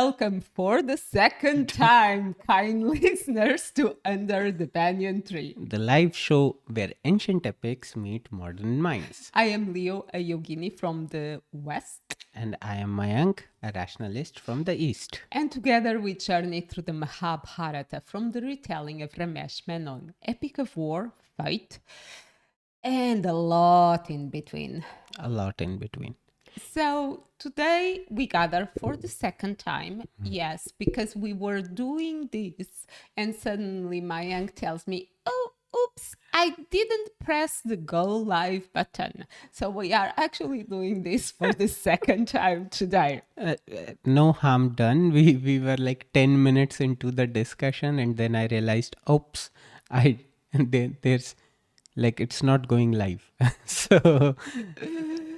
welcome for the second time, kind listeners, to Under the Banyan Tree. The live show where ancient epics meet modern minds. I am Leo, a yogini from the West, And I am Mayank, a rationalist from the East. and together we journey through the Mahabharata from the retelling of Ramesh, Menon, epic of war, fight, and a lot in between. A lot in between. So today we gather for the second time. Yes, because we were doing this and suddenly Mayank tells me, oh, oops, I didn't press the go live button. So we are actually doing this for the second time today. No harm done. We were like 10 minutes into the discussion and then I realized, oops, there's like it's not going live.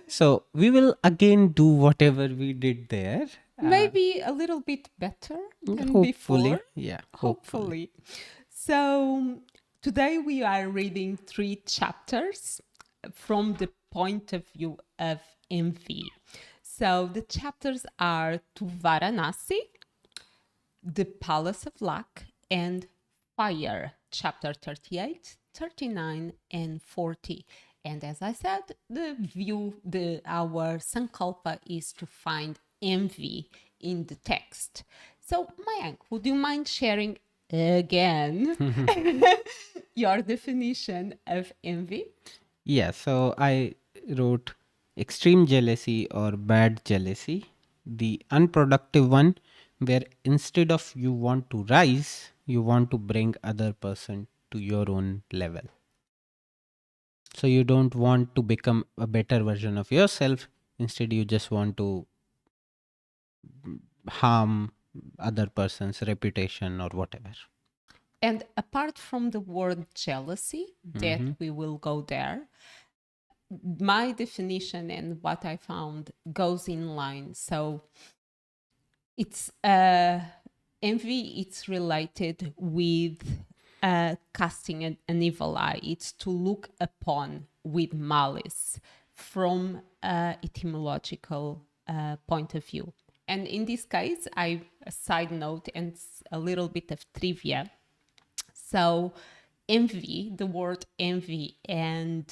So we will again do whatever we did there. Maybe a little bit better than Hopefully. before. Yeah. Hopefully. So today we are reading 3 chapters from the point of view of envy. So the chapters are To Varanasi, The Palace of Luck, and Fire, chapter 38, 39, and 40. And as I said, our sankalpa is to find envy in the text. So Mayank, would you mind sharing again your definition of envy? Yeah, so I wrote extreme jealousy or bad jealousy, the unproductive one where instead of you want to rise, you want to bring other person to your own level. So you don't want to become a better version of yourself, instead you just want to harm other person's reputation or whatever. And apart from the word jealousy, that we will go there, my definition and what I found goes in line. So it's envy, it's related with casting an evil eye. It's to look upon with malice from etymological point of view. And in this case, a side note and a little bit of trivia. So envy, the word envy and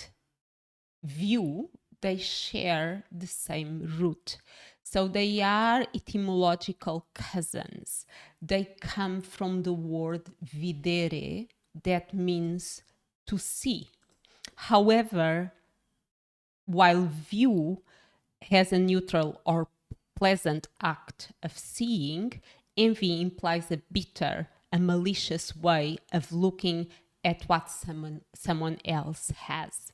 view, they share the same root. So they are etymological cousins. They come from the word videre, that means to see. However, while view has a neutral or pleasant act of seeing, envy implies a bitter, a malicious way of looking at what someone else has.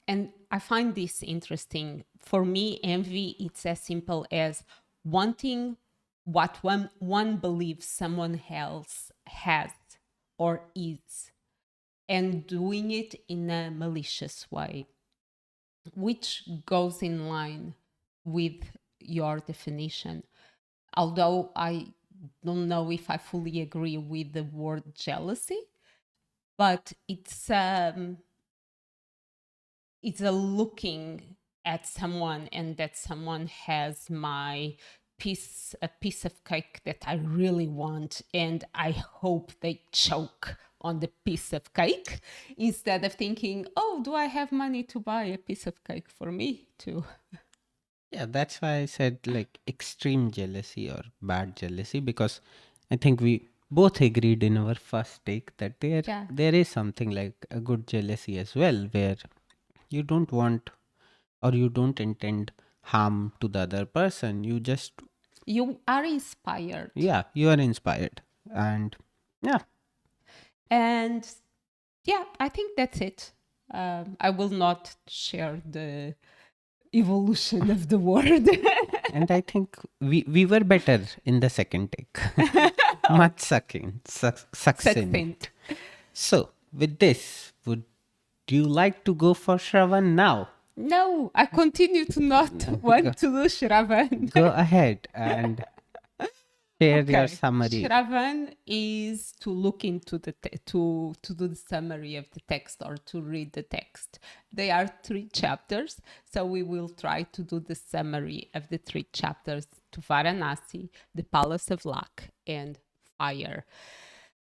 And I find this interesting. For me, envy, it's as simple as wanting what one believes someone else has or is, and doing it in a malicious way, which goes in line with your definition. Although I don't know if I fully agree with the word jealousy, but it's a looking at someone and that someone has a piece of cake that I really want, and I hope they choke on the piece of cake, instead of thinking, oh, do I have money to buy a piece of cake for me too? Yeah, that's why I said like extreme jealousy or bad jealousy, because I think we both agreed in our first take that there is something like a good jealousy as well, where you don't want or you don't intend harm to the other person. You are inspired. Yeah, you are inspired. And yeah. And yeah, I think that's it. I will not share the evolution of the word. And I think we were better in the second take. Much succinct. So, with this, would you like to go for Shravan now? No, I continue to not want to do Shravan. Go ahead and Share your Okay. summary. Shravan is to look into to do the summary of the text or to read the text. They are three chapters, so we will try to do the summary of the three chapters to Varanasi, the Palace of Luck, and Fire.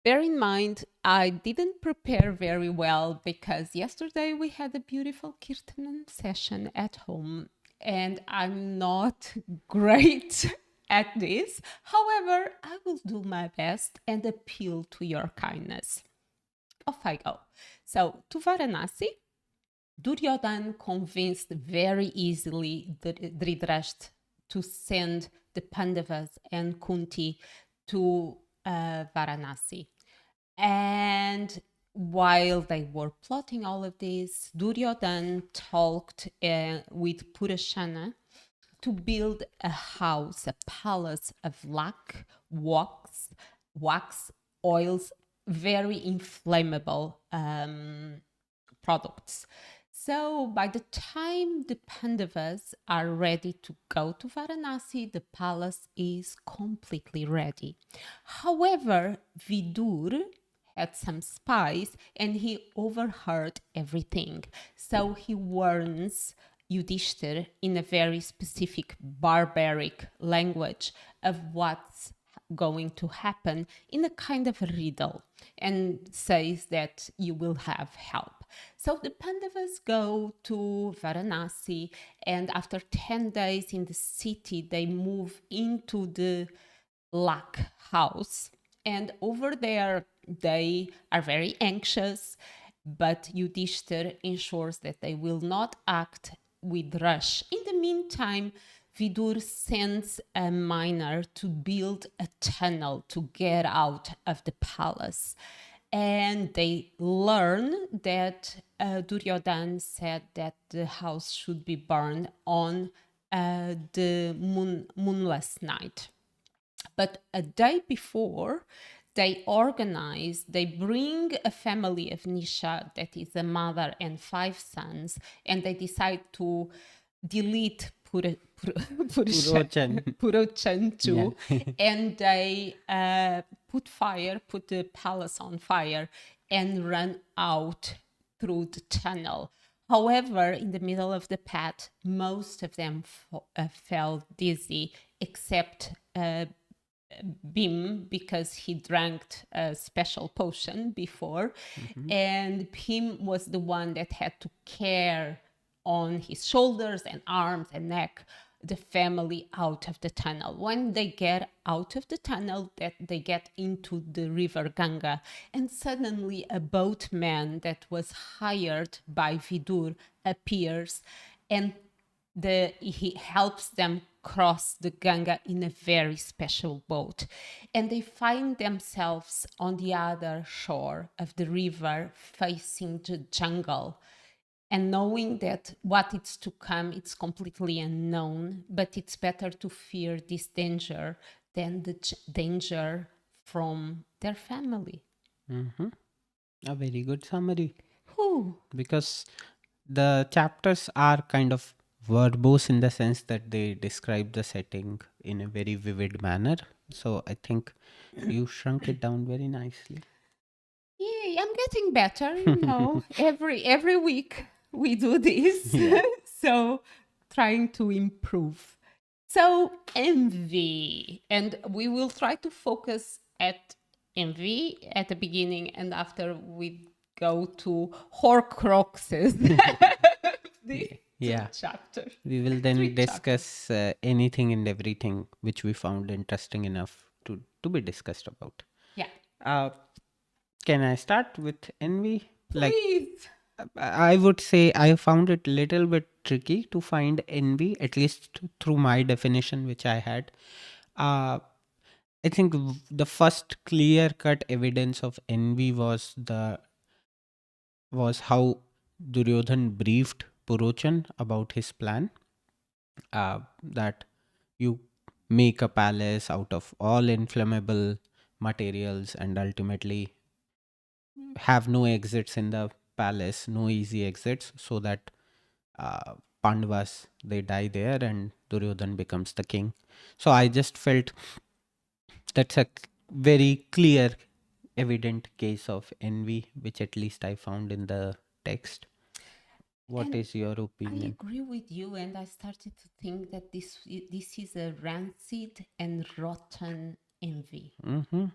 Bear in mind, I didn't prepare very well because yesterday we had a beautiful Kirtanan session at home, and I'm not great at this. However, I will do my best and appeal to your kindness. Off I go. So, to Varanasi, Duryodhan convinced very easily Dhritarashtra to send the Pandavas and Kunti to Varanasi. And while they were plotting all of this, Duryodhan talked with Purashana to build a house, a palace of luck, wax, oils, very inflammable products. So by the time the Pandavas are ready to go to Varanasi, the palace is completely ready. However, Vidur had some spies and he overheard everything. So he warns Yudhishthir in a very specific barbaric language of what's going to happen in a kind of a riddle and says that you will have help. So the Pandavas go to Varanasi, and after 10 days in the city, they move into the Luck house. And over there, they are very anxious, but Yudhishthir ensures that they will not act with rush. In the meantime, Vidur sends a miner to build a tunnel to get out of the palace. And they learn that Duryodhan said that the house should be burned on the moonless night. But a day before, they bring a family of Nisha, that is a mother and five sons, and they decide to delete Purochan. Purochan Yeah. too, and they put the palace on fire and run out through the tunnel. However, in the middle of the path, most of them fell dizzy, except Bim, because he drank a special potion before, and Bim was the one that had to carry on his shoulders and arms and neck the family out of the tunnel. When they get out of the tunnel, that they get into the river Ganga, and suddenly a boatman that was hired by Vidur appears, and he helps them cross the Ganga in a very special boat. And they find themselves on the other shore of the river facing the jungle. And knowing that what is to come, it's completely unknown, but it's better to fear this danger than the danger from their family. A very good summary. Whew. Because the chapters are kind of verbose in the sense that they describe the setting in a very vivid manner. So I think you shrunk it down very nicely. Yay, I'm getting better, every week we do this. Yeah. So trying to improve. So envy, and we will try to focus at envy at the beginning, and after we go to Horcruxes. The Yeah. chapter. We will Three then discuss anything and everything which we found interesting enough to be discussed about. Yeah. Uh, can I start with envy? Like, Please. I would say I found it little bit tricky to find envy, at least through my definition, which I had. Uh, I think the first clear cut evidence of envy was how Duryodhan briefed Purochan about his plan. That you make a palace out of all inflammable materials and ultimately have no exits in the palace, no easy exits, so that uh, Pandavas they die there and Duryodhan becomes the king. So I just felt That's a very clear, evident case of envy, which at least I found in the text. What And is your I opinion? agree with you, and I started to think that this is a rancid and rotten envy. Hmm.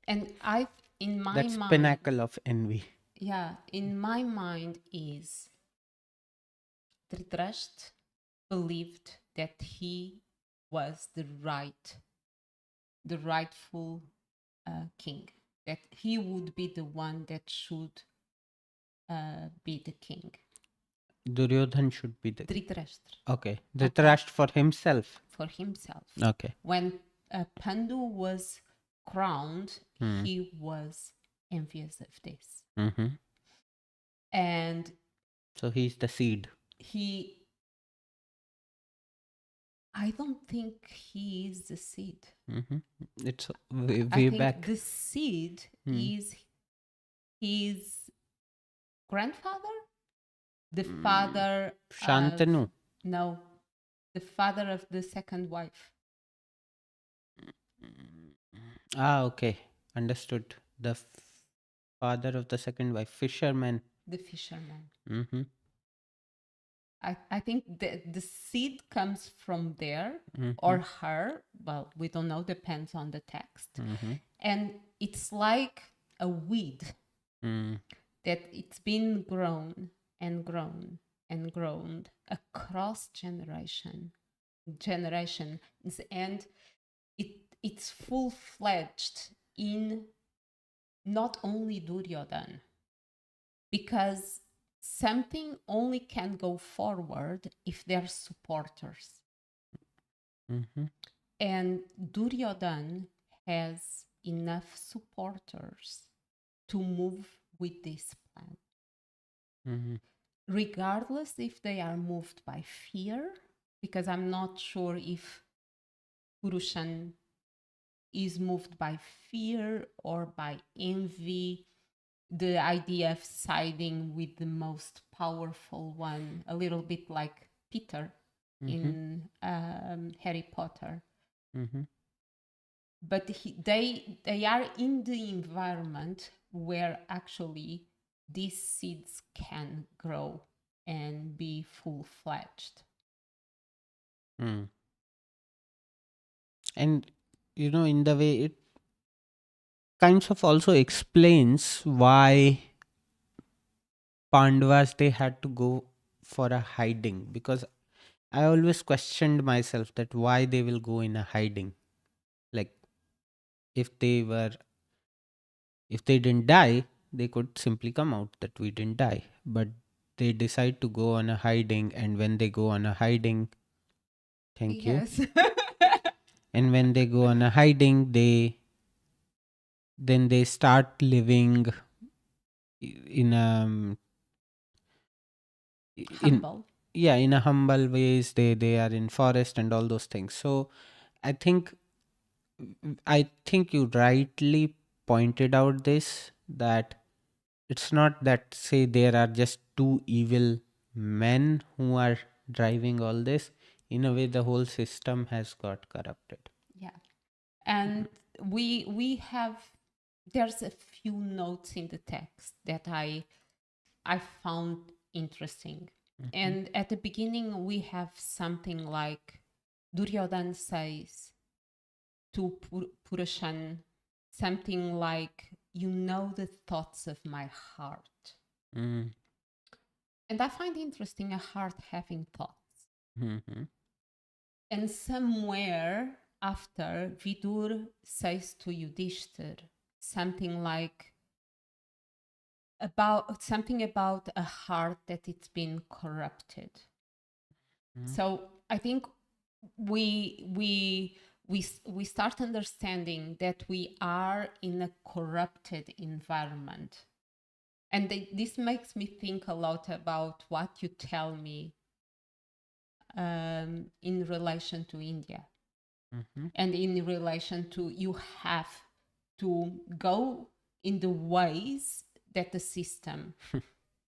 And I, in my That's mind, pinnacle of envy. yeah, in my mind is Dhritarashtra believed that he was the rightful king, that he would be the one that should be the king. Duryodhan should be the Dhritarashtra. okay. Okay. Dhritarashtra for himself. For himself. Okay. When Pandu was crowned, he was envious of this. Mm-hmm. And So he's the seed. I don't think he is the seed. Mm-hmm. It's way, I way think back. the seed is his grandfather, the father Shantanu. of, no, the father of the second wife. Okay. Understood. The father of the second wife, fisherman. The fisherman. Mm-hmm. I think the seed comes from there Mm-hmm. or her. Well, we don't know, depends on the text. Mm-hmm. And it's like a weed Mm. that it's been grown and grown and grown across generations, and it's full-fledged in not only Duryodhan, because something only can go forward if they're supporters. Mm-hmm. And Duryodhan has enough supporters to move with this plan. Mm-hmm. Regardless if they are moved by fear, because I'm not sure if Purushan is moved by fear or by envy, the idea of siding with the most powerful one, a little bit like Peter in Harry Potter. Mm-hmm. But they are in the environment where actually these seeds can grow and be full-fledged. Mm. And in the way it kinds of also explains why Pandavas they had to go for a hiding, because I always questioned myself that why they will go in a hiding. Like if they didn't die, they could simply come out that we didn't die. But they decide to go on a hiding, and when they go on a hiding, thank you. Yes. And when they go on a hiding, they start living in a in Humble. yeah, in a humble ways. They are in forest and all those things. So I think you rightly pointed out this, that it's not that say there are just two evil men who are driving all this. In a way, the whole system has got corrupted. Yeah. And we have, there's a few notes in the text that I found interesting. And at the beginning we have something like Duryodhan says to Purushan something like, you know the thoughts of my heart. Mm. And I find interesting a heart having thoughts. Mm-hmm. And somewhere after, Vidur says to Yudhishthir something like about a heart that it's been corrupted. So I think we start understanding that we are in a corrupted environment. And this makes me think a lot about what you tell me in relation to India. Mm-hmm. And in relation to, you have to go in the ways that the system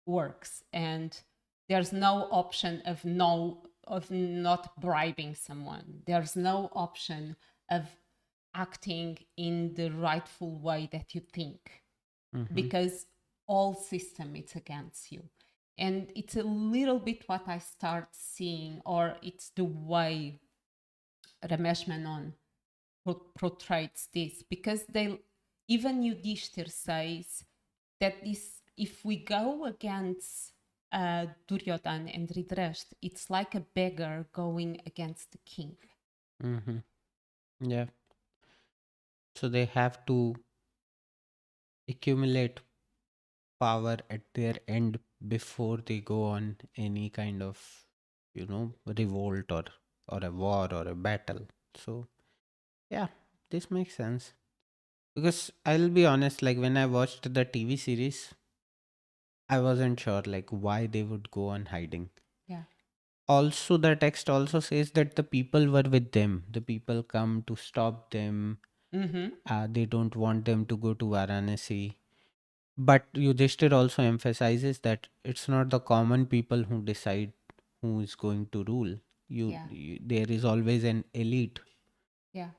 works, and there's no option of not bribing someone. There's no option of acting in the rightful way that you think, Mm-hmm. because all system is against you. And it's a little bit what I start seeing, or it's the way Ramesh Menon portrays this, because they, even Yudhishthir says that this, if we go against Duryodhan and Dhritarashtra, it's like a beggar going against the king. Mm-hmm. Yeah. So they have to accumulate power at their end before they go on any kind of, revolt or a war or a battle. So yeah, this makes sense. Because I'll be honest, like when I watched the TV series, I wasn't sure like why they would go on hiding. Yeah. Also, the text also says that the people were with them. The people come to stop them. Mm-hmm. They don't want them to go to Varanasi. But Yudhishthir also emphasizes that it's not the common people who decide who is going to rule. Yeah. There is always an elite, Yeah.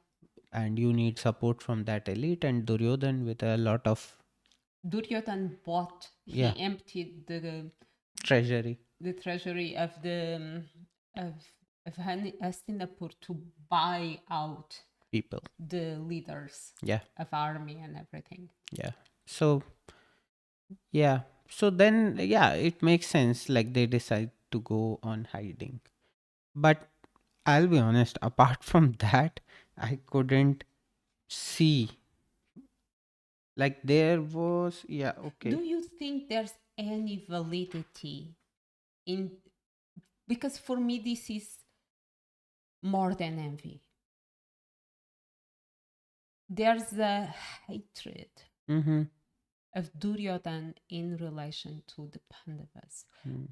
and you need support from that elite. And Duryodhan, with a lot of Duryodhan bought, yeah he emptied treasury the treasury of the of Hastinapur to buy out people, the leaders yeah, of army and everything. yeah. So yeah, so then yeah, it makes sense. Like they decide to go on hiding, but I'll be honest. Apart from that, I couldn't see. Like there was, yeah, Do okay. you think there's any validity in, because for me this is more than envy. There's a hatred Mm-hmm. of Duryodhan in relation to the Pandavas. Mm.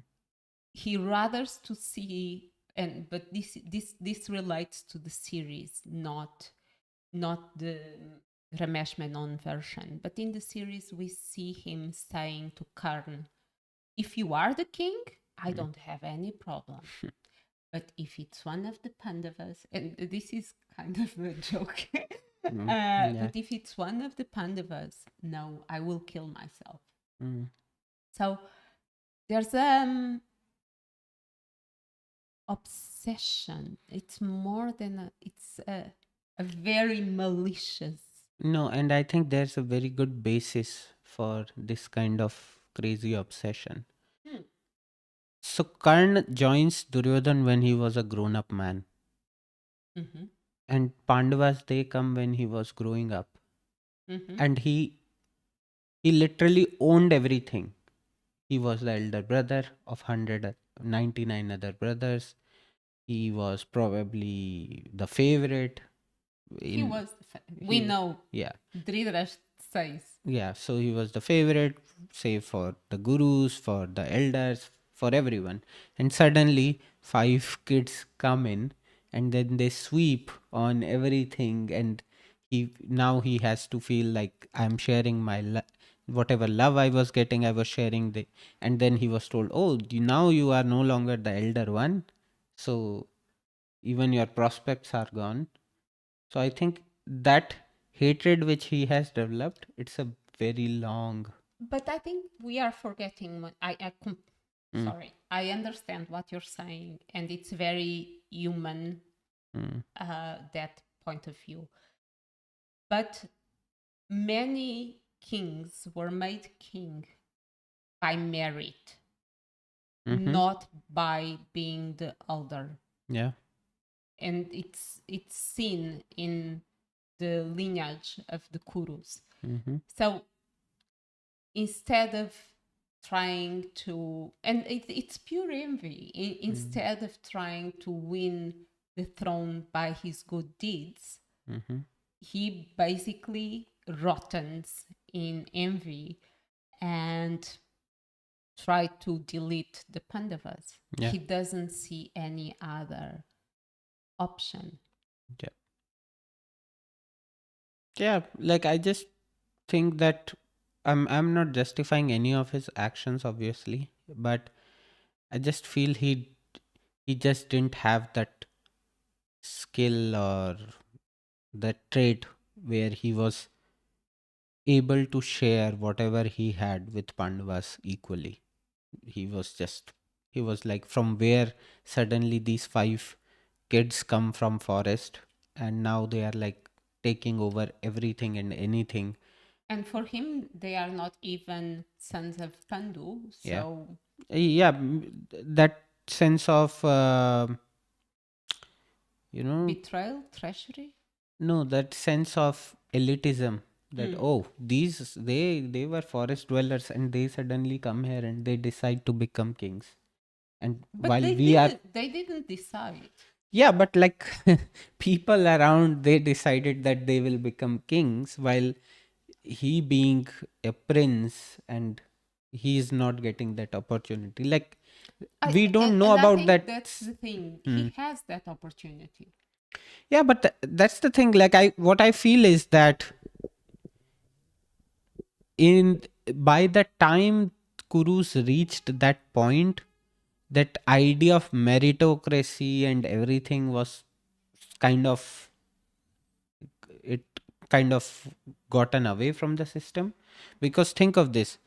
He rathers to see, and but this relates to the series, not the Ramesh Menon version. But in the series, we see him saying to Karn, "If you are the king, I Mm. don't have any problem. But if it's one of the Pandavas," and this is kind of a joke, Mm. Yeah. but if it's one of the Pandavas, no, I will kill myself. Mm. So there's obsession. It's more than it's a very malicious. No, and I think there's a very good basis for this kind of crazy obsession. Hmm. So Karn joins Duryodhan when he was a grown-up man, Mm-hmm. and Pandavas they come when he was growing up, Mm-hmm. and he literally owned everything. He was the elder brother of 199 other brothers. He was probably the favorite He in was. We he know. yeah. Dhritarashtra says. Yeah, so he was the favorite, say for the gurus, for the elders, for everyone. And suddenly, five kids come in, and then they sweep on everything. And he has to feel like I'm sharing my whatever love I was getting, I was sharing the. And then he was told, "Oh, now you are no longer the elder one, so even your prospects are gone." So I think that hatred which he has developed, it's a very long. But I think we are forgetting. Mm, Sorry, I understand what you're saying, and it's very human, mm, that point of view. But many kings were made king by merit, mm-hmm, not by being the elder. yeah. And it's seen in the lineage of the Kurus. Mm-hmm, So instead of trying to, and it's pure envy, mm, instead of trying to win the throne by his good deeds, mm-hmm, he basically rottens in envy and try to delete the Pandavas. yeah. He doesn't see any other option. Yeah. Yeah. Like I just think that I'm not justifying any of his actions, obviously, but I just feel he just didn't have that skill or that trait where he was able to share whatever he had with Pandavas equally. He was just, he was like, from where suddenly these five kids come from forest, and now they are like taking over everything and anything. And for him, they are not even sons of Pandu. Yeah. So Yeah, that sense of you know, betrayal, treachery. no, that sense of elitism, that Mm. oh, these, they were forest dwellers and they suddenly come here and they decide to become kings. And But while we are, they didn't decide. yeah, but like people around, they decided that they will become kings, while he being a prince, and he is not getting that opportunity. Like, we don't know I about think that. that's the thing. Hmm. He has that opportunity. Yeah, but that's the thing. Like, what I feel is that in by the time Kurus reached that point, that idea of meritocracy and everything was kind of, it kind of gotten away from the system. Because think of this,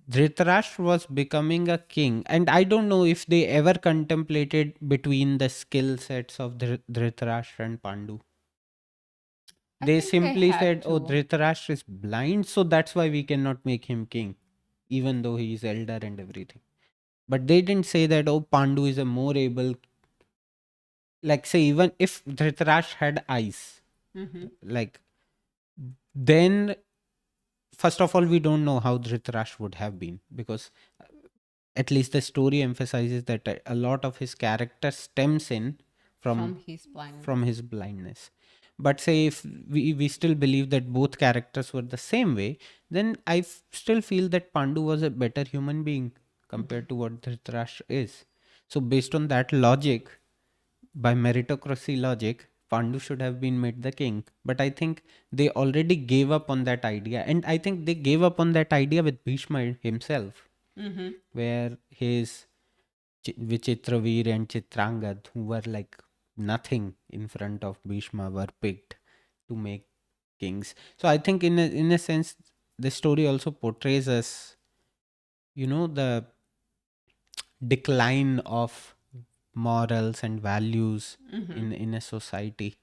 Dhritarashtra was becoming a king, and I don't know if they ever contemplated between the skill sets of Dhritarashtra and Pandu. I They think they simply had said, oh, to. Dhritarashtra is blind, so that's why we cannot make him king, even though he is elder and everything. But they didn't say that, oh, Pandu is a more able, like, say, even if Dhritarashtra had eyes, Hmm. like, then, first of all, we don't know how Dhritarashtra would have been, because at least the story emphasizes that a lot of his character stems in from From his blindness. from his blindness. But say if we still believe that both characters were the same way, then still feel that Pandu was a better human being Hmm. compared to what Dhritarashtra is. So based on that logic, by meritocracy logic, Pandu should have been made the king. But I think they already gave up on that idea, and I think they gave up on that idea with Bhishma himself, Hmm. where his Vichitraveer and Chitrangad, who were like nothing in front of Bhishma, were picked to make kings. So I think in a sense, the story also portrays us, the decline of morals and values Hmm. in a society.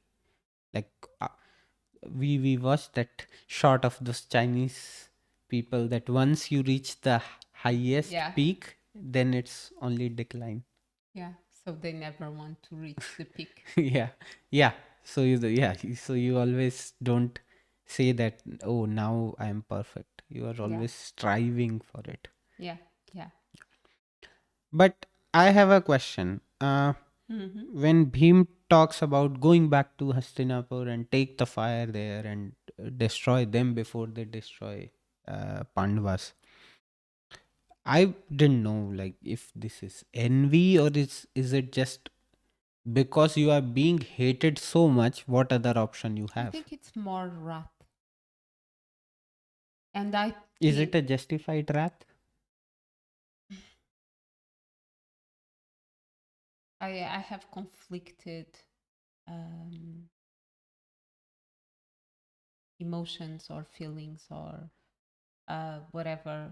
Like, we watched that shot of those Chinese people, that once you reach the highest Yeah. peak, then it's only decline. Yeah. So they never want to reach the peak. Yeah, yeah. So so you always don't say that, oh, now I am perfect. You are Yeah. always striving for it. Yeah. Yeah. But I have a question. Hmm. When Bhim talks about going back to Hastinapur and take the fire there and destroy them before they destroy Pandavas, I didn't know, like, if this is envy, or is it just because you are being hated so much, what other option you I have? think it's more wrath. And I Is it think a justified wrath? I have conflicted um, emotions or feelings or whatever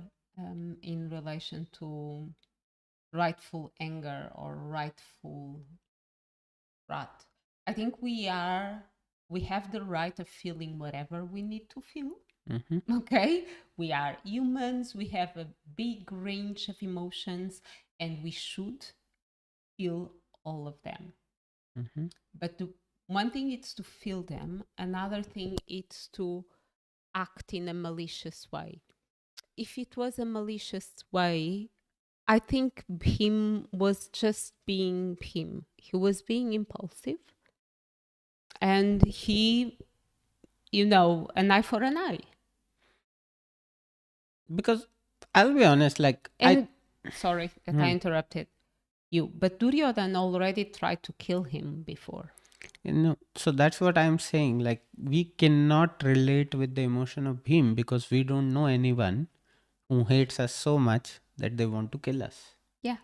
in relation to rightful anger or rightful wrath. I think we have the right of feeling whatever we need to feel. Mm-hmm, Okay, we are humans, we have a big range of emotions, and we should feel all of them. mm-hmm, But one thing is to feel them, another thing is to act in a malicious way. If it was a malicious way, I think him was just being him. He was being impulsive, and an eye for an eye. because I'll be honest, like, And sorry that I hmm, interrupted you, but Duryodhan already tried to kill him before. so that's what I'm saying. Like, we cannot relate with the emotion of him because we don't know anyone who hates us so much that they want to kill us. Yeah.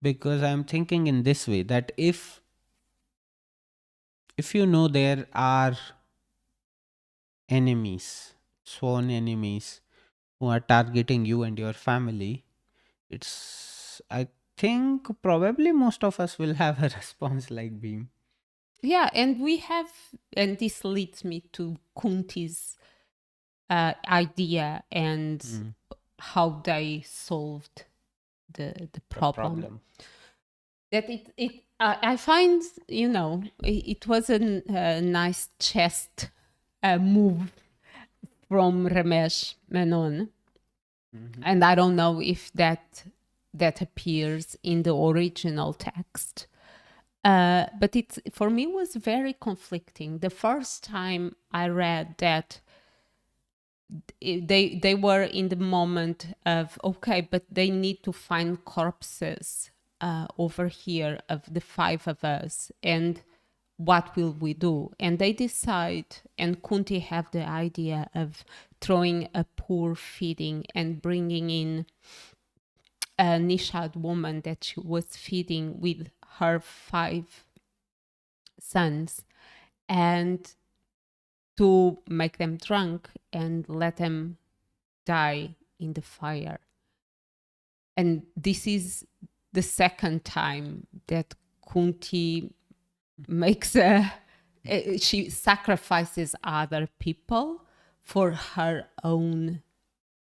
Because I'm thinking in this way, that if if you know there are enemies, sworn enemies, who are targeting you and your family, it's, I think, probably most of us will have a response like Beam. Yeah, and we have, and this leads me to Kunti's idea and how they solved the The problem. problem. That I find, it was a nice chest move from Ramesh Menon, and I don't know if that appears in the original text. But it for me was very conflicting. The first time I read that, they were in the moment of, okay, but they need to find corpses over here of the five of us, and what will we do? And they decide, and Kunti have the idea of throwing a poor feeding and bringing in a Nishad woman that she was feeding with her five sons, and to make them drunk and let them die in the fire. And this is the second time that Kunti makes she sacrifices other people for her own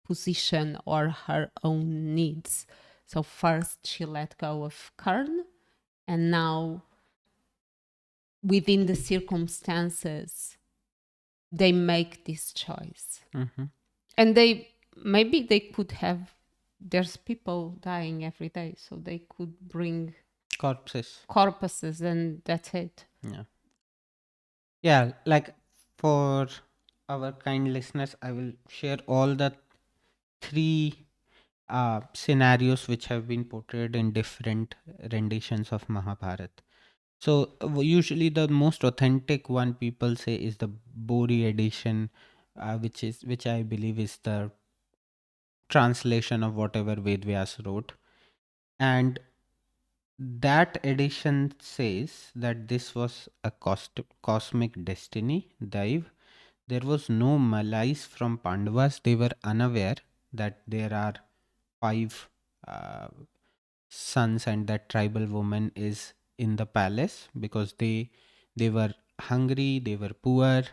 position or her own needs. So first she let go of Karn, and now within the circumstances they make this choice. And maybe they could have, there's people dying every day, so they could bring Corpses. corpses and that's it. Yeah. Yeah, like for our kind listeners, I will share all the three scenarios which have been portrayed in different renditions of Mahabharat. So usually the most authentic one people say is the Bori edition, which I believe is the translation of whatever Ved Vyas wrote, and that edition says that this was a cosmic destiny, Daiv. There was no malice from Pandavas. They were unaware that there are five uh, sons and that tribal woman is in the palace because they were hungry, they were poor.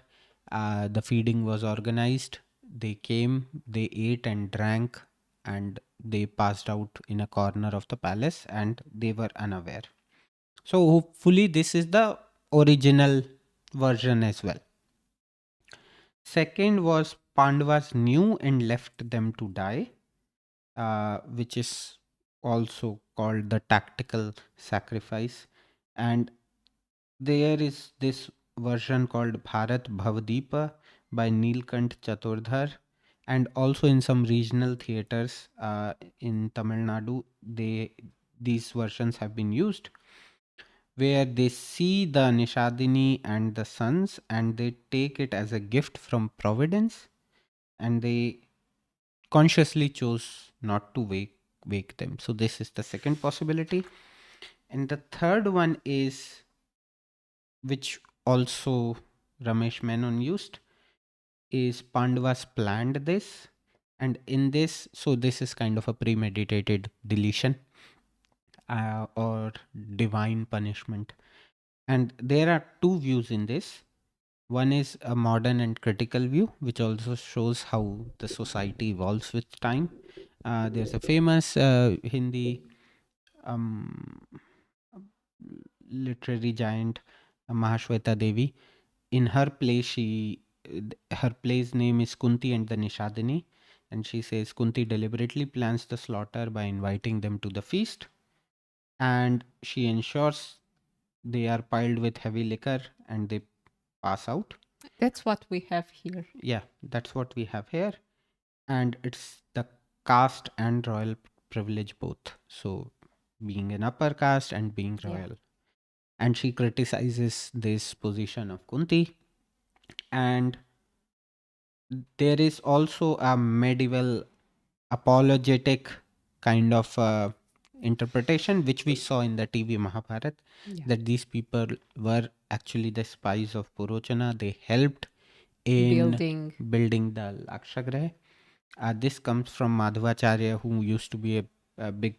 The feeding was organized. They came, they ate and drank, and they passed out in a corner of the palace, and they were unaware. So hopefully this is the original version as well. Second was Pandavas knew and left them to die, which is also called the tactical sacrifice. And there is this version called Bharat Bhavdeepa by Neelkant Chaturdhar. And also in some regional theaters in Tamil Nadu, these versions have been used where they see the Nishadini and the sons and they take it as a gift from Providence and they consciously chose not to wake them. So this is the second possibility. And the third one is, which also Ramesh Menon used, is Pandavas planned this. And in this, so this is kind of a premeditated deletion or divine punishment. And there are two views in this. One is a modern and critical view, which also shows how the society evolves with time. There's a famous Hindi um, literary giant, Mahashweta Devi. In her play, her play's name is Kunti and the Nishadini, and she says Kunti deliberately plans the slaughter by inviting them to the feast, and she ensures they are piled with heavy liquor and they pass out. That's what we have here. Yeah, that's what we have here. And it's the caste and royal privilege both. So being an upper caste and being Yeah. royal. And she criticizes this position of Kunti. And there is also a medieval apologetic kind of interpretation, which we saw in the TV Mahabharat, Yeah. that these people were actually the spies of Purochana. They helped in Building. building the Lakshagriha. This comes from Madhvacharya, who used to be a big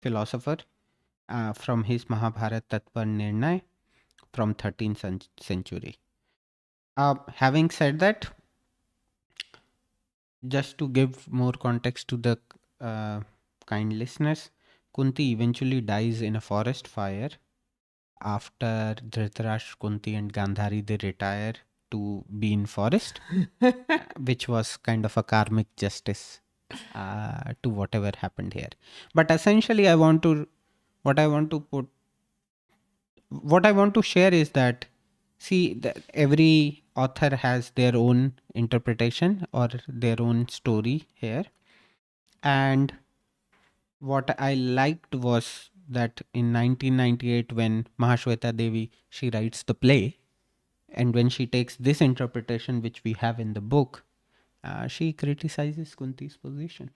philosopher, from his Mahabharat Tattva Nirnay from 13th century. Having said that, just to give more context to the kind listeners, Kunti eventually dies in a forest fire after Dhritarashtra, Kunti, and Gandhari they retire to be in forest, which was kind of a karmic justice to whatever happened here. But essentially, what I want to put, what I want to share is that, see, every author has their own interpretation or their own story here, and what I liked was that in 1998, when Mahashweta Devi, she writes the play, and when she takes this interpretation which we have in the book, she criticizes Kunti's position.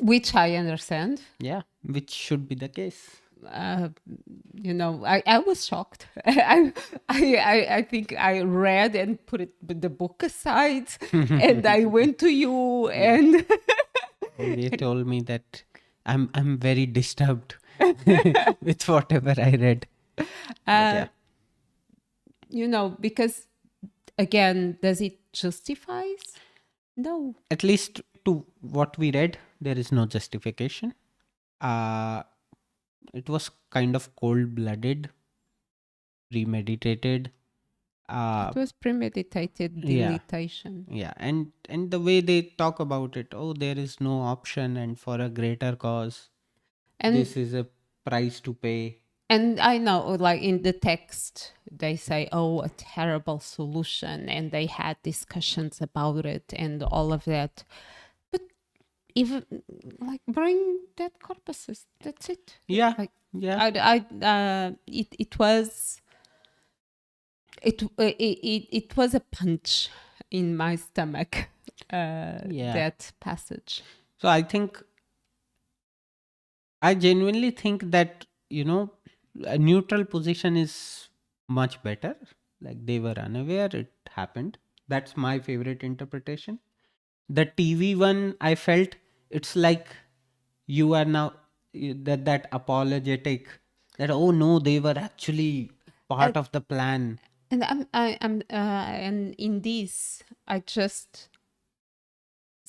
Which I understand. Yeah, which should be the case. I was shocked. I think I read and put the book aside, and I went to you and They told me that I'm very disturbed with whatever I read. But yeah. Because again, does it justifies? No. At least to what we read, there is no justification. It was kind of cold-blooded, premeditated. It was premeditated deletation. Yeah, and the way they talk about it, oh, there is no option, and for a greater cause, And this is a price to pay. And I know, like in the text, they say, oh, a terrible solution. And they had discussions about it and all of that. But even like bring dead corpses. That's it. Yeah. Like, yeah. It was it was a punch in my stomach, that passage. So I genuinely think that, a neutral position is much better. Like, they were unaware, it happened. That's my favorite interpretation. The TV one, I felt it's like you are now that apologetic, that, oh no, they were actually part of the plan. And and in this, I just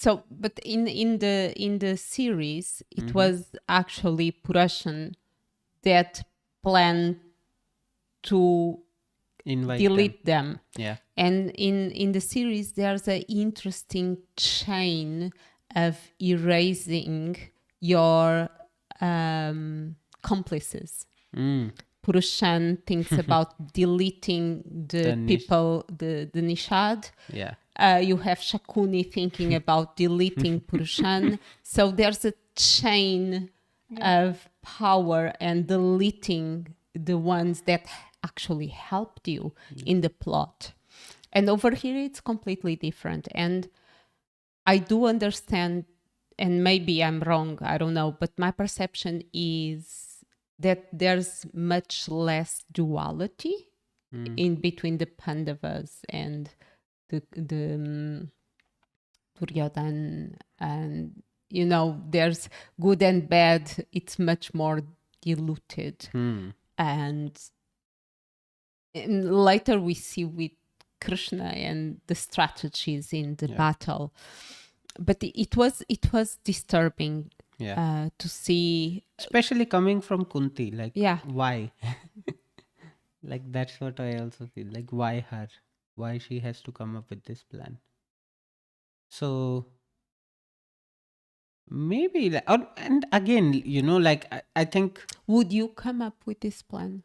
but in the series, it was actually Purushan that planned to delete them. Yeah. And in the series, there's an interesting chain of erasing your complices. Purushan thinks about deleting the people, the Nishad. Yeah. You have Shakuni thinking about deleting Purushan. So there's a chain of power and deleting the ones that actually helped you in the plot. And over here, it's completely different. And I do understand, and maybe I'm wrong, I don't know, but my perception is that there's much less duality in between the Pandavas and the Duryodhan, and there's good and bad. It's much more diluted, and later we see with Krishna and the strategies in the battle. But it was disturbing to see, especially coming from Kunti. Like, yeah, why? Like, that's what I also feel. Like, why her? Why she has to come up with this plan? So maybe, and again, like, I think. Would you come up with this plan?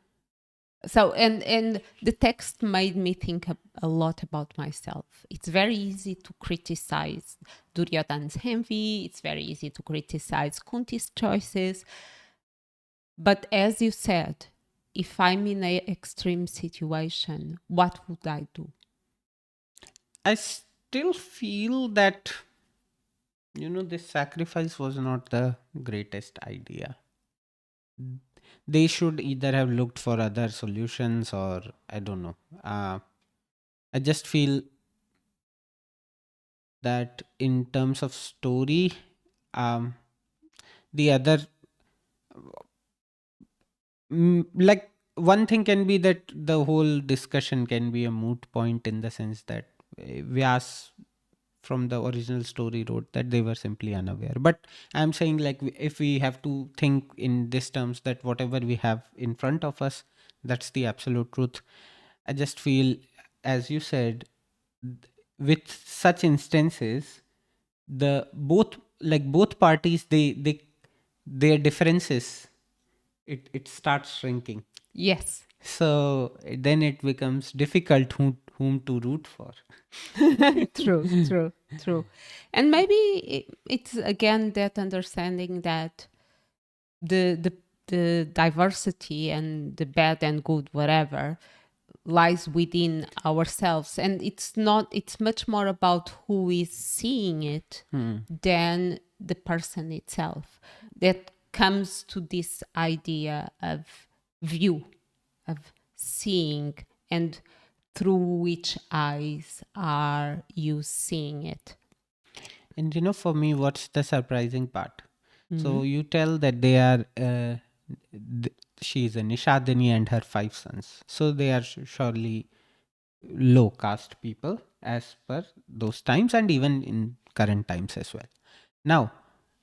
So, and the text made me think a lot about myself. It's very easy to criticize Duryodhan's envy. It's very easy to criticize Kunti's choices. But as you said, if I'm in an extreme situation, what would I do? I still feel that This sacrifice was not the greatest idea. They should either have looked for other solutions, or I don't know. Uh, I just feel that in terms of story, um, the other, like, one thing can be that the whole discussion can be a moot point, in the sense that Vyas from the original story wrote that they were simply unaware. But I'm saying, like, if we have to think in this terms, that whatever we have in front of us, that's the absolute truth. I just feel, as you said, with such instances, the both parties, they their differences, it starts shrinking. Yes. So then it becomes difficult whom to root for. True, true, true. And maybe it's again that understanding that the the the diversity and the bad and good, whatever, lies within ourselves, and it's much more about who is seeing it than the person itself, that comes to this idea of view, of seeing, and through which eyes are you seeing it. And for me, what's the surprising part? So you tell that they are, she is a Nishadini and her 5 sons. So they are surely low caste people as per those times, and even in current times as well. Now,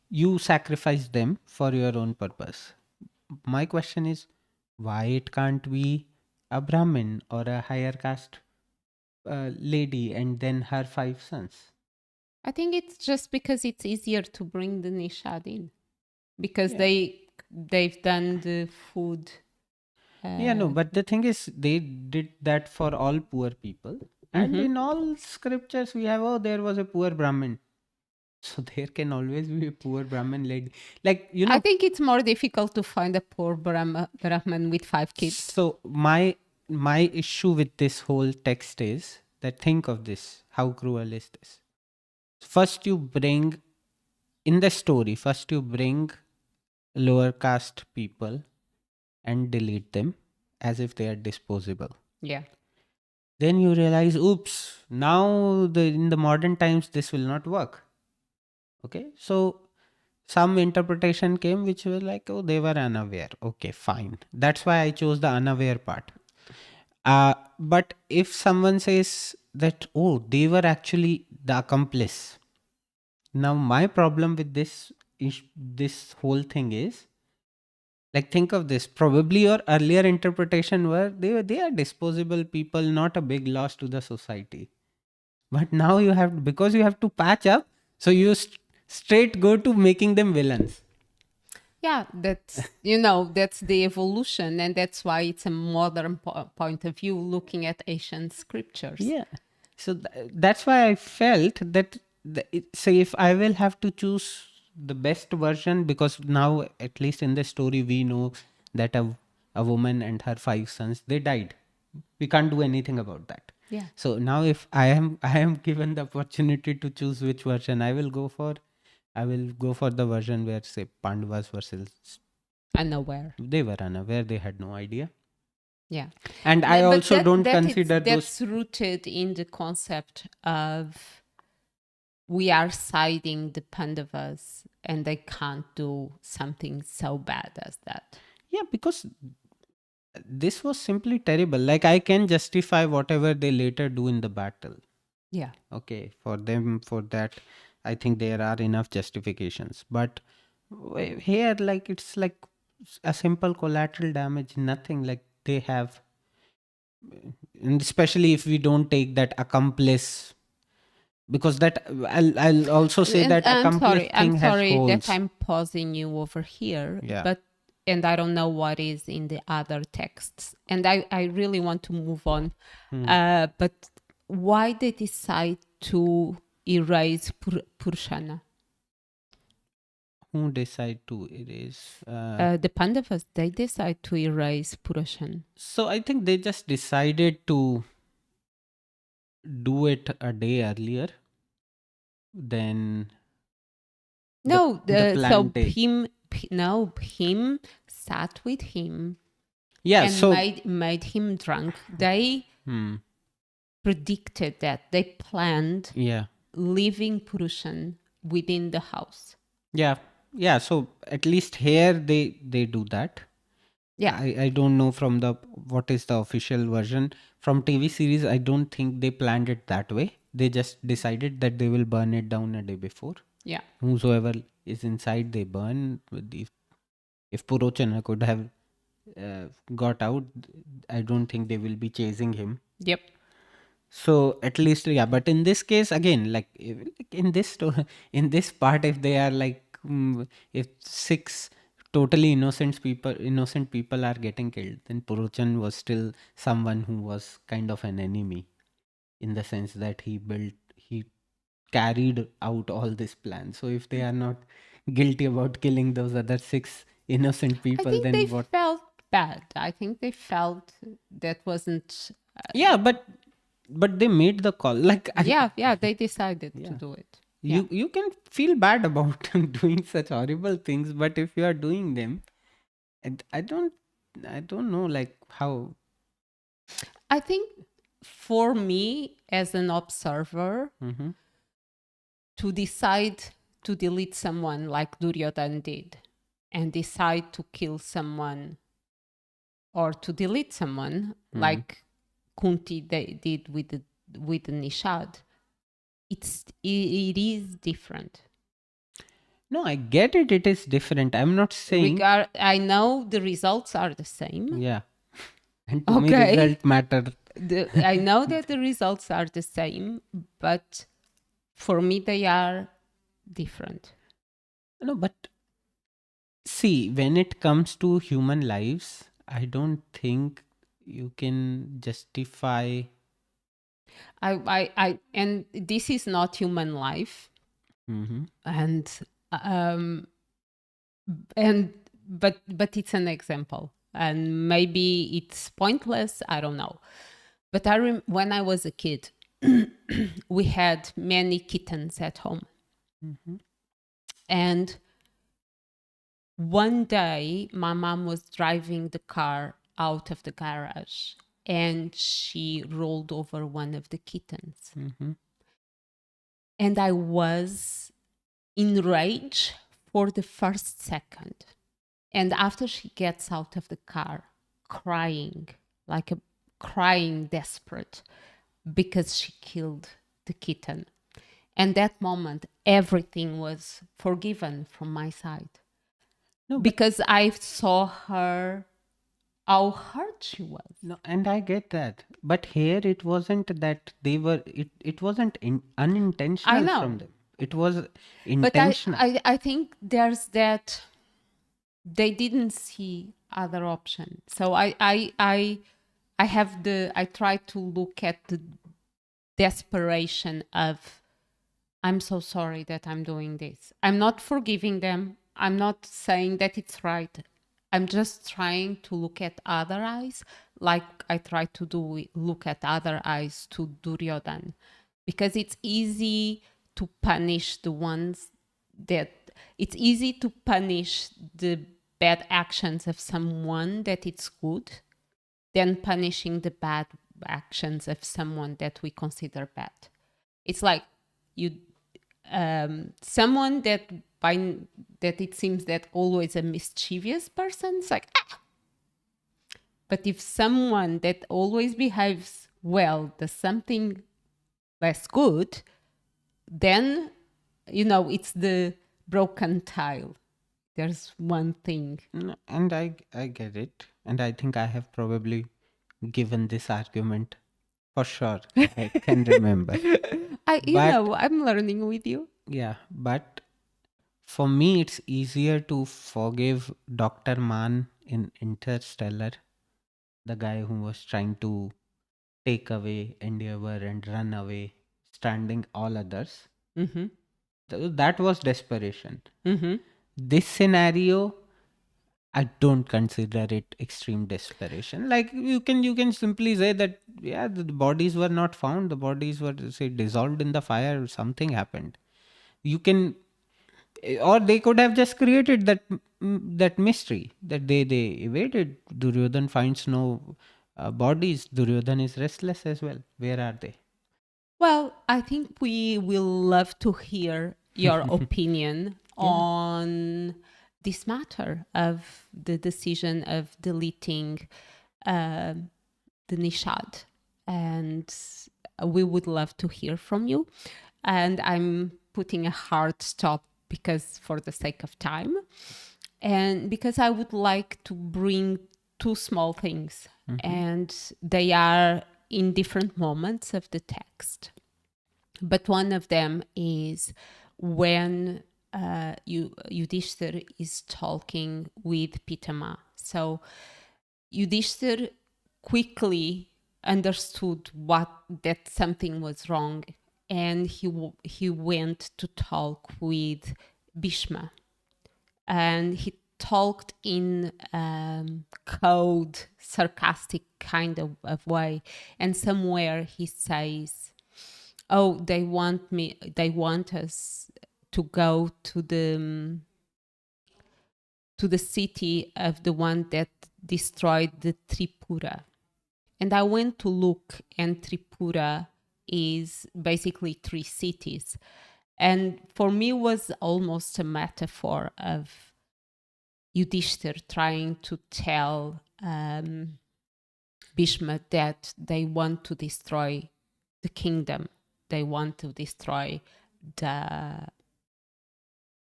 you sacrifice them for your own purpose. My question is, why it can't be a Brahmin or a higher caste lady and then her 5 sons? I think it's just because it's easier to bring the nishad in, because Yeah. they've done the food. Yeah, no, but the thing is, they did that for all poor people. And in all scriptures, we have, oh, there was a poor Brahmin. So there can always be a poor Brahmin lady. Like, I think it's more difficult to find a poor Brahman with 5 kids. so my issue with this whole text is that, think of this, how cruel is this? First you bring, in the story, first you bring lower caste people and delete them as if they are disposable. Yeah. Then you realize, oops, now in the modern times this will not work. Okay, so some interpretation came which was like, oh, they were unaware. Okay, fine. That's why I chose the unaware part. But if someone says that, oh, they were actually the accomplice, now my problem with this whole thing is, like, think of this. Probably your earlier interpretation were they are disposable people, not a big loss to the society. But now you have, because you have to patch up, so you straight go to making them villains. Yeah, that's the evolution, and that's why it's a modern point of view looking at ancient scriptures. Yeah. So that's why I felt that, say, if I will have to choose the best version, because now, at least in the story, we know that a woman and her 5 sons, they died. We can't do anything about that. Yeah. So now, if I am given the opportunity to choose which version I will go for the version where, say, Pandavas versus, Unaware. they were unaware, they had no idea. Yeah. And I But also don't consider those. that's rooted in the concept of we are siding the Pandavas and they can't do something so bad as that. Yeah, because this was simply terrible. Like, I can justify whatever they later do in the battle. Yeah. Okay, for them, for that, I think there are enough justifications. But here, like, it's like a simple collateral damage, nothing like they have. And especially if we don't take that accomplice, because that, I'll also say And that accomplice I'm thing has sorry that holes. I'm pausing you over here, Yeah. but and I don't know what is in the other texts, and I really want to move on. But why they decide to erase Purshana? Who decide to erase? The Pandavas, they decide to erase Purushan. So I think they just decided to do it a day earlier than No, the so planned day. him sat with him Yeah, and so made him drunk. They hmm, predicted that. They planned yeah. leaving Purushan within the house. Yeah, yeah. So at least here they do that. Yeah, I don't know from the what is the official version from TV series. I don't think they planned it that way. They just decided that they will burn it down a day before. yeah, Whosoever is inside, they burn. If Purochana could have got out, I don't think they will be chasing him. yep. So at least, yeah, but in this case again, like like in this in this part, if they are like if six totally innocent people are getting killed, then Purochan was still someone who was kind of an enemy, in the sense that he carried out all this plan. So if they are not guilty about killing those other six innocent I people, think they then what? felt bad. I think they felt that wasn't. Yeah, but they made the call. Like I, Yeah, yeah, they decided to yeah. do it. Yeah. You can feel bad about doing such horrible things, but if you are doing them, and I don't know like how. I think for me, as an observer, Hmm. to decide to delete someone like Duryodhan did and decide to kill someone or to delete someone Hmm. like Kunti did with the Nishad, it is different. No, I get it. It is different. I'm not saying. I know the results are the same. Yeah, and to me, Okay. result matter. I know that the results are the same, but for me they are different. No, but see, when it comes to human lives, I don't think you can justify. And this is not human life, Hmm. and um, and but it's an example, and maybe it's pointless. I don't know, but when I was a kid, we had many kittens at home, Hmm. and one day my mom was driving the car out of the garage and she rolled over one of the kittens. Hmm. And I was in rage for the first second. And after she gets out of the car, crying, like a crying desperate because she killed the kitten. And that moment, everything was forgiven from my side No, but because I saw her, how hurt she was. no, and I get that. But here it wasn't that they were. It wasn't I unintentional from know. them. It was But intentional. I think there's that they didn't see other option. So I try to look at the desperation of I'm so sorry that I'm doing this. I'm not forgiving them. I'm not saying that it's right. I'm just trying to look at other eyes, like I try to look at other eyes to Duryodhan, because it's easy to punish the ones that it's easy to punish the bad actions of someone that it's good than punishing the bad actions of someone that we consider bad. It's like you someone that by that it seems that always a mischievous person. It's like but if someone that always behaves well does something less good, then it's the broken tile. There's one thing. No, and I get it, and I think I have probably given this argument for sure. I can remember, but I'm learning with you. yeah, but for me it's easier to forgive Dr. Mann in Interstellar, the guy who was trying to take away Endeavor and run away, stranding all others. Mm-hmm. That was desperation. Mm-hmm. This scenario, I don't consider it extreme desperation. Like you can simply say that yeah, the bodies were not found. The bodies were say dissolved in the fire. Something happened. You can Or they could have just created that mystery that they evaded. Duryodhan finds no bodies. Duryodhan is restless as well. Where are they? Well, I think we will love to hear your opinion Yeah. on this matter of the decision of deleting the Nishad. And we would love to hear from you. And I'm putting a hard stop because for the sake of time and because I would like to bring two small things, and they are in different moments of the text. But one of them is when Yudhishthir is talking with Pitama. So Yudhishthir quickly understood that something was wrong, and he went to talk with Bhishma, and he talked in cold, sarcastic kind of way. And somewhere he says, "Oh, they want us to go to the city of the one that destroyed the Tripura." And I went to look, and Tripura is basically three cities. And for me, was almost a metaphor of Yudhishthir trying to tell Bhishma that they want to destroy the kingdom. They want to destroy the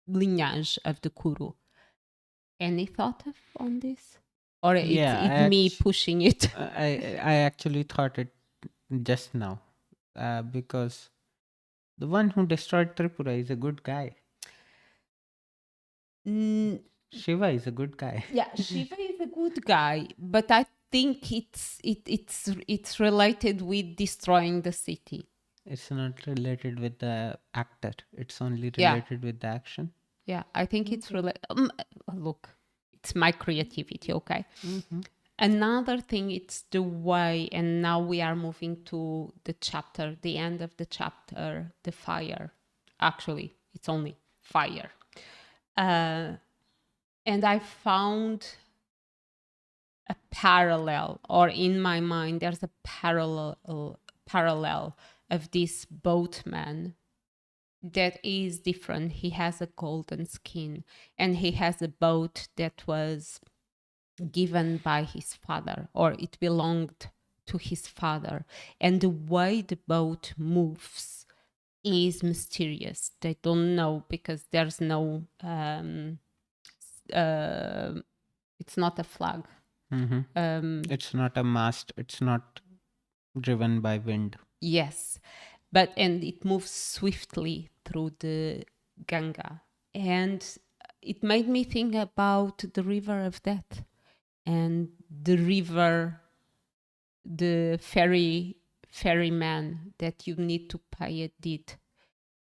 lineage of the Kuru. Any thought on this? Or Yeah, it's me pushing it? I actually thought it just now, because the one who destroyed Tripura is a good guy. Shiva is a good guy. Yeah, Shiva is a good guy, but I think it's related with destroying the city. It's not related with the actor. It's only Yeah. related with the action. Yeah, I think it's related. Look, it's my creativity, okay? Another thing, it's the way, and now we are moving to the chapter, the end of the chapter, the fire. Actually, it's only fire. And I found a parallel, or in my mind, there's a parallel of this boatman that is different. He has a golden skin, and he has a boat that was given by his father, or it belonged to his father. And the way the boat moves is mysterious. They don't know because there's no, it's not a flag. It's not a mast. It's not driven by wind. Yes, and it moves swiftly through the Ganga. And it made me think about the river of death and the river, the ferryman that you need to pay a deed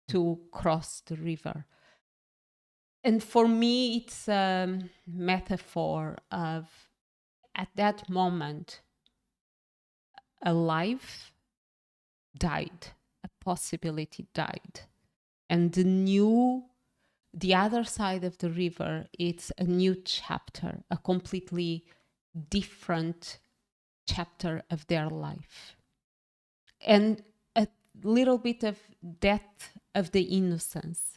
to cross the river. And for me, it's a metaphor of, at that moment, a life died, a possibility died. And the other side of the river, it's a new chapter, a completely different chapter of their life. And a little bit of death of the innocence.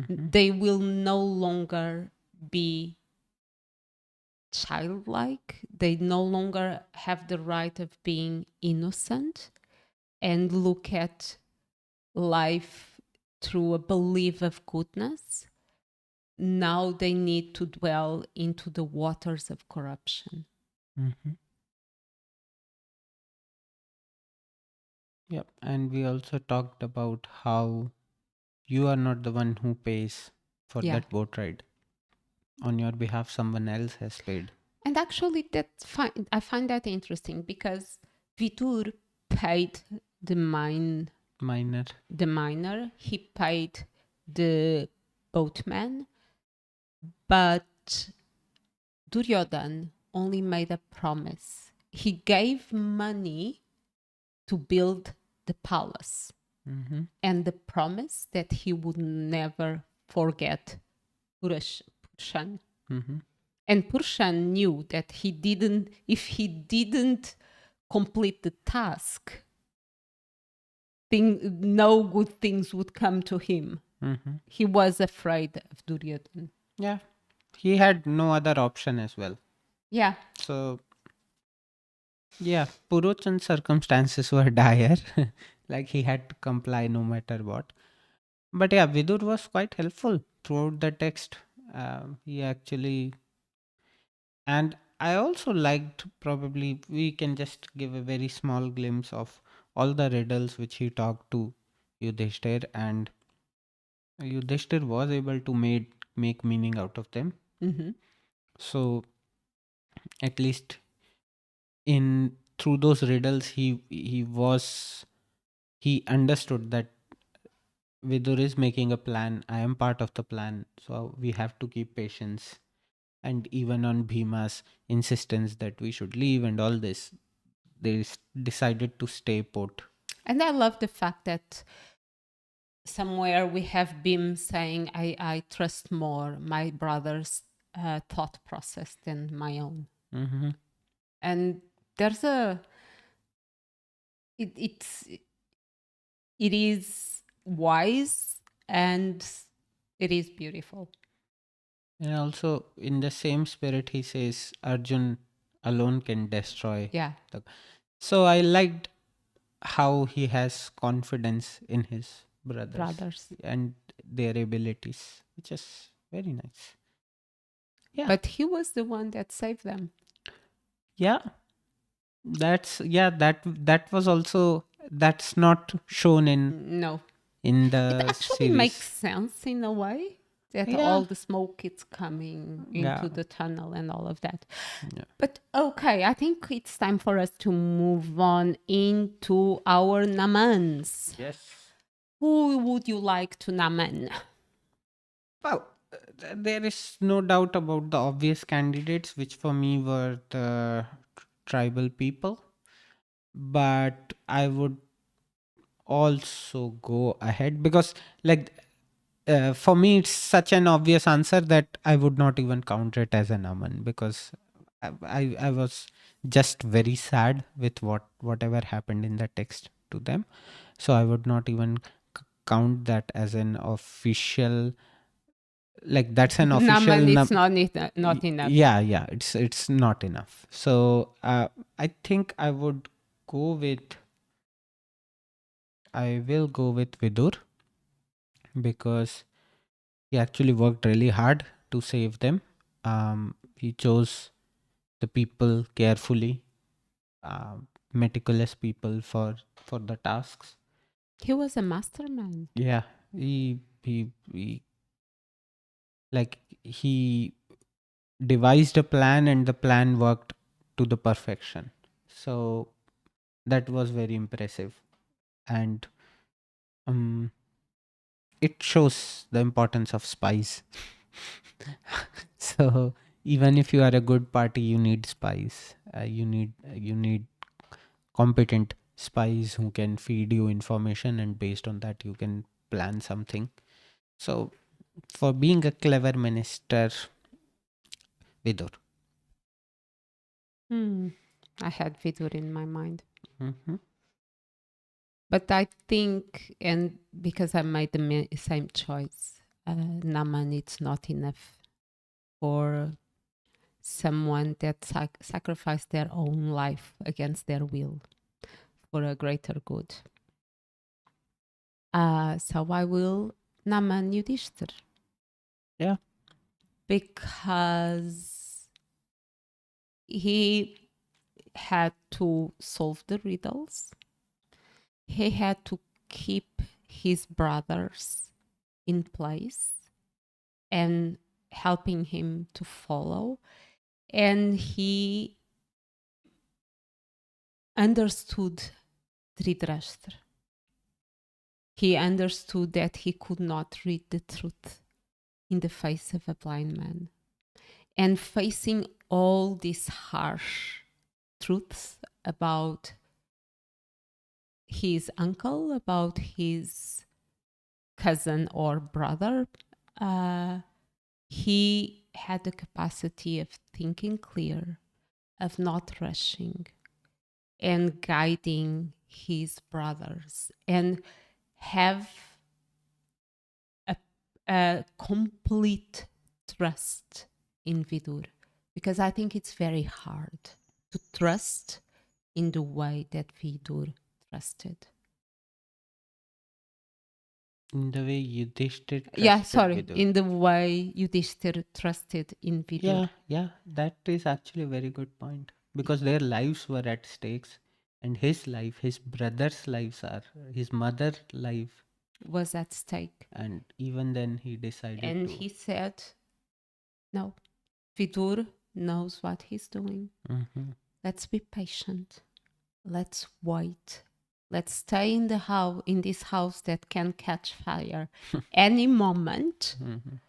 They will no longer be childlike. They no longer have the right of being innocent and look at life through a belief of goodness. Now they need to dwell into the waters of corruption. Yep. And we also talked about how you are not the one who pays for Yeah. that boat ride. On your behalf, someone else has paid. And actually, that's fine. I find that interesting because Vitur paid the Minor. miner, he paid the boatman, but Duryodhan only made a promise. He gave money to build the palace, and the promise that he would never forget Purshan. Mm-hmm. And Purshan knew that if he didn't complete the task, no good things would come to him. Mm-hmm. He was afraid of Duryodhana. Yeah, he had no other option as well. Yeah. So yeah, Purochan's circumstances were dire. Like he had to comply no matter what. But yeah, Vidur was quite helpful throughout the text. He actually, and I also liked, probably we can just give a very small glimpse of all the riddles which he talked to Yudhishthir, and Yudhishthir was able to make meaning out of them. Mm-hmm. So at least in through those riddles, he understood that Vidur is making a plan. I am part of the plan, so we have to keep patience. And even on Bhima's insistence that we should leave and all this, they decided to stay put. And I love the fact that somewhere we have Bim saying, I trust more my brother's thought process than my own. Mm-hmm. And there's it is wise and it is beautiful. And also, in the same spirit, he says Arjun alone can destroy. Yeah. So I liked how he has confidence in his brothers and their abilities, which is very nice. Yeah. But he was the one that saved them. Yeah. That was also, that's not shown No. in It the actually series. makes sense in a way that Yeah. all the smoke is coming into Yeah. the tunnel and all of that. Yeah. But okay, I think it's time for us to move on into our namans. Yes. Who would you like to naman? Well, there is no doubt about the obvious candidates, which for me were the tribal people. But I would also go ahead because, like, for me, it's such an obvious answer that I would not even count it as an aman, because I was just very sad with whatever happened in the text to them. So I would not even count that as an official, like that's an official Naman is not enough. yeah, it's not enough. So I think I will go with Vidur, because he actually worked really hard to save them. He chose the people carefully, meticulous people for the tasks. He was a mastermind. Yeah, he like he devised a plan, and the plan worked to the perfection. So that was very impressive, and um it shows the importance of spies. So even if you are a good party, you need spies. You need competent spies who can feed you information, and based on that you can plan something. So for being a clever minister, Vidur. I had Vidur in my mind. Mm-hmm. But I think, and because I made the same choice, Naman, it's not enough for someone that sacrificed their own life against their will for a greater good. So I will Naman Yudhishthir. Yeah. Because he had to solve the riddles. He had to keep his brothers in place and helping him to follow. And he understood Dhritarashtra. He understood that he could not read the truth in the face of a blind man. And facing all these harsh truths about his uncle, about his cousin or brother, he had the capacity of thinking clear, of not rushing, and guiding his brothers, and have a complete trust in Vidur. Because I think it's very hard to trust in the way that Vidur trusted. In the way Yudhishthir Yeah, trusted sorry, Vidur. in the way Yudhishthir trusted in Vidur. Yeah, that is actually a very good point. Because their lives were at stakes, and his life, his brother's lives are, his mother's life, Was at stake. and even then he decided And to. he said, no, Vidur knows what he's doing. Mhm. Let's be patient. Let's wait. Let's stay in the house, in this house that can catch fire any moment. Mhm.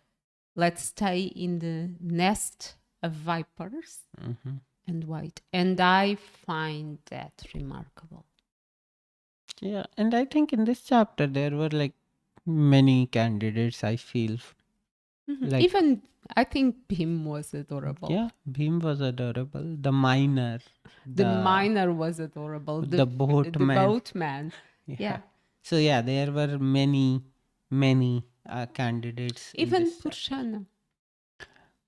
Let's stay in the nest of vipers Mhm. and wait. And I find that remarkable. Yeah, and I think in this chapter there were like many candidates. I feel like Even I think Bhim was adorable. yeah, Bhim was adorable. The miner, The the miner was adorable. the The boatman. boatman. Yeah. Yeah. So yeah, there were many candidates in Even this chapter.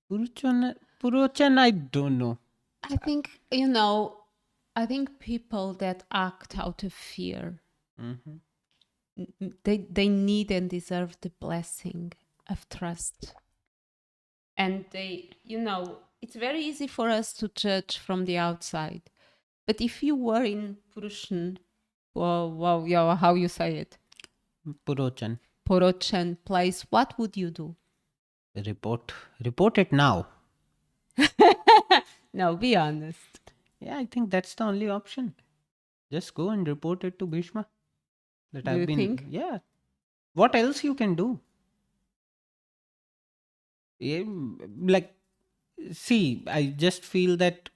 Purshana. Purochan, I don't know. I think, I think people that act out of fear, Mhm. they need and deserve the blessing of trust. And it's very easy for us to judge from the outside. But if you were in Purushan, how you say it, Purochan, Porochan place, what would you do? report it now. No, be honest. Yeah, I think that's the only option. Just go and report it to Bhishma. That Do I've you been. think? Yeah. What else you can do? Yeah, like, see, I just feel that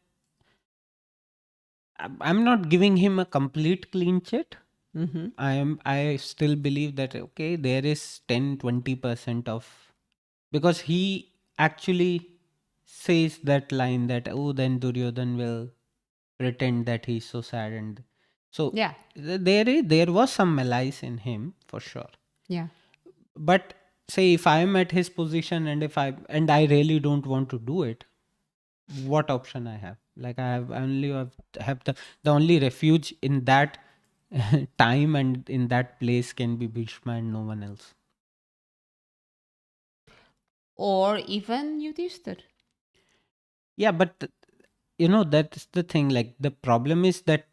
I'm not giving him a complete clean sheet. Mm-hmm. I still believe that okay, there is 10-20% of, because he actually says that line that oh, then Duryodhan will pretend that he's so sad, and so Yeah. there was some malice in him for sure. Yeah. But say if I'm at his position, and if I really don't want to do it, what option I have? Like I have only have the only refuge in that time and in that place can be Bhishma and no one else. Or even Yudhishthir. Yeah, but that's the thing. Like the problem is that,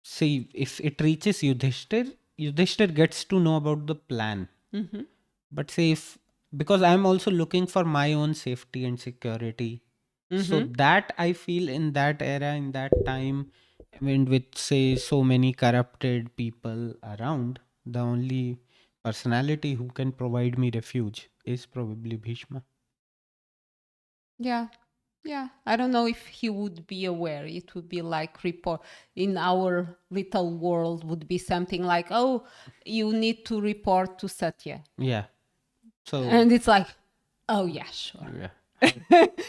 see, if it reaches Yudhishthir gets to know about the plan. Mm-hmm. But say if, because I'm also looking for my own safety and security. So Mm-hmm. that I feel in that era, in that time, when with say so many corrupted people around, the only personality who can provide me refuge is probably Bhishma. Yeah. Yeah. I don't know if he would be aware. It would be like report in our little world would be something like, oh, you need to report to Satya. Yeah. So And it's like, oh yeah, sure. yeah.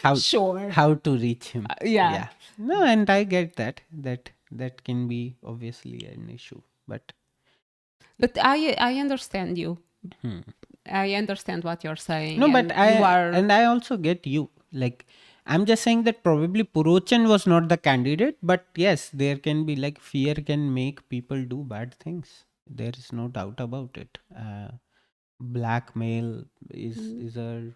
How Sure. how to reach him? Yeah. Yeah. No, and I get that can be obviously an issue, but But I understand you. hmm. I understand what you're saying. No, but And you are I also get you. Like I'm just saying that probably Purochan was not the candidate, but yes, there can be like fear can make people do bad things. There is no doubt about it. Blackmail is a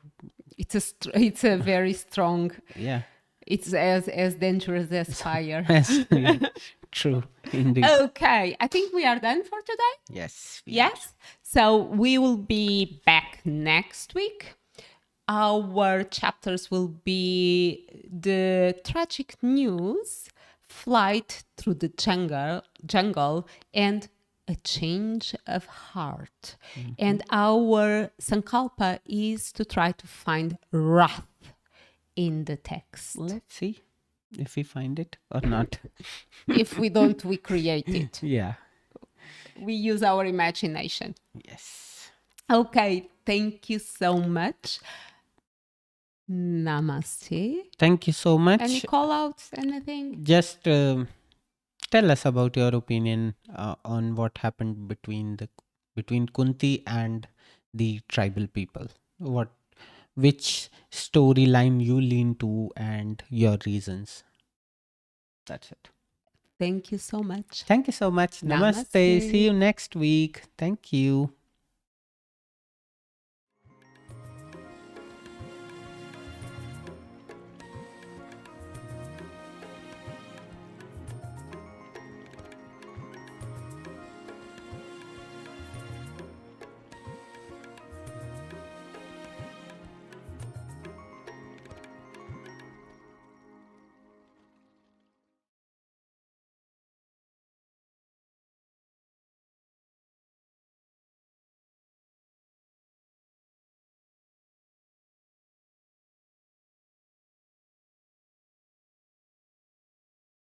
it's a very strong, yeah. it's as dangerous as fire. Yes, yeah, true indeed. Okay, I think we are done for today. Yes, we are. Yes. So we will be back next week. Our chapters will be the tragic news, flight through the jungle, and a change of heart. And our sankalpa is to try to find wrath in the text. Let's see if we find it or not. If we don't, we create it. Yeah. We use our imagination. Yes. Okay, thank you so much. Namaste. Thank you so Any much. call outs? Anything? Just tell us about your opinion on what happened between Kunti and the tribal people. Which storyline you lean to and your reasons. That's it. Thank you so much. Thank you so much. Namaste. See Namaste. you next week. Thank you.